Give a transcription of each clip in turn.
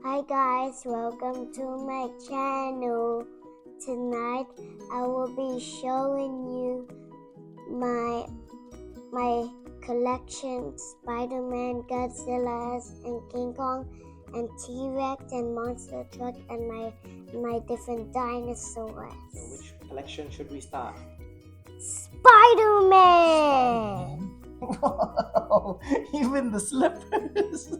Hi guys, welcome to my channel. Tonight I will be showing you my collection: Spiderman, Godzillas, and King Kong, and T-Rex and Monster Truck, and my different dinosaurs. So which collection should we start? Spiderman! Wow, even the slippers.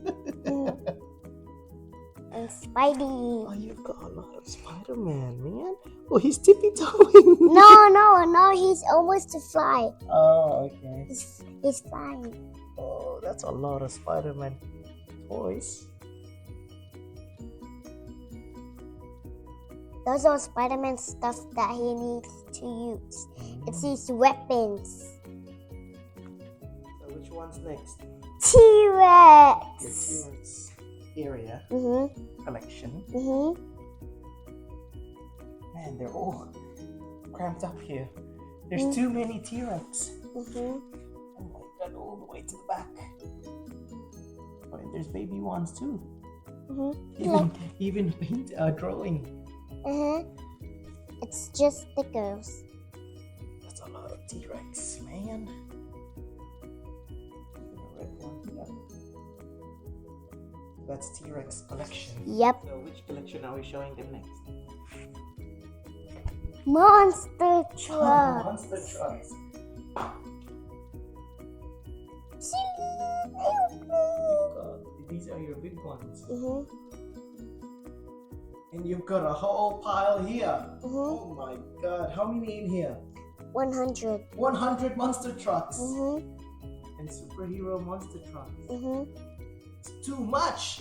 And Spidey. Oh, you've got a lot of Spider-Man, man. Oh, he's tippy-toeing. No, he's almost to fly. Oh, okay. He's flying. Oh, that's a lot of Spider-Man toys. Those are Spider-Man stuff that he needs to use. It's his weapons. So which one's next? T-Rex. Your T-Rex area collection. Man, they're all cramped up here. There's too many T-Rex. Oh my god, all the way to the back. Oh, and there's baby ones too. Even paint drawing. It's just stickers. That's a lot of T-Rex, man. The red one, yeah. That's T-Rex collection. Yep. So which collection are we showing them next? Monster Truck. Monster trucks. These are your big ones. And you've got a whole pile here. Oh my god, how many in here? 100. 100 monster trucks. And superhero monster trucks. It's too much.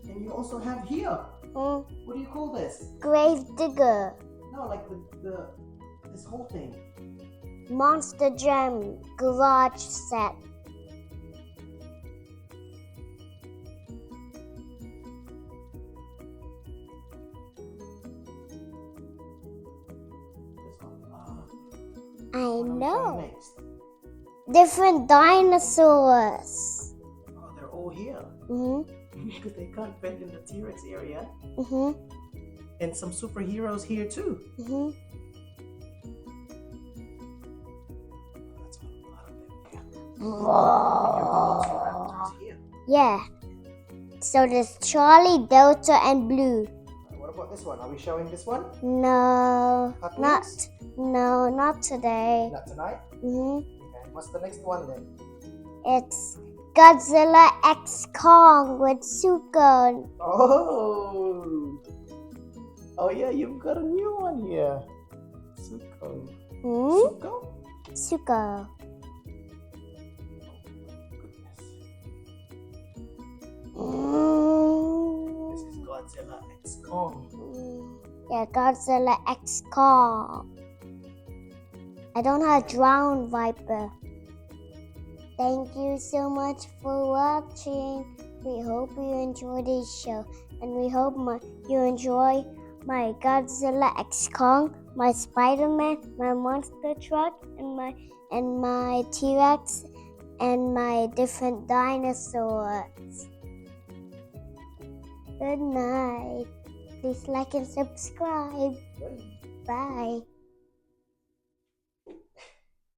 And you also have here. What do you call this? Grave Digger. No, like this whole thing. Monster Jam garage set. I know. Next? Different dinosaurs. Oh, they're all here. Because they can't fit in the T-Rex area. And some superheroes here too. That's a lot of them here. Yeah. So there's Charlie, Delta, and Blue. What about this one? Are we showing this one? No, Hot not Wheels? not today. Not tonight? Okay. What's the next one then? It's Godzilla X Kong with Zuko. Oh yeah, you've got a new one here. Zuko. Zuko? Zuko. This is Godzilla X Kong. Yeah, Godzilla X Kong. I don't have Drown Viper. Thank you so much for watching. We hope you enjoy this show, and we hope you enjoy my Godzilla X Kong, my Spider-Man, my Monster Truck, and my T-Rex, and my different dinosaurs. Good night. Please like and subscribe. Bye.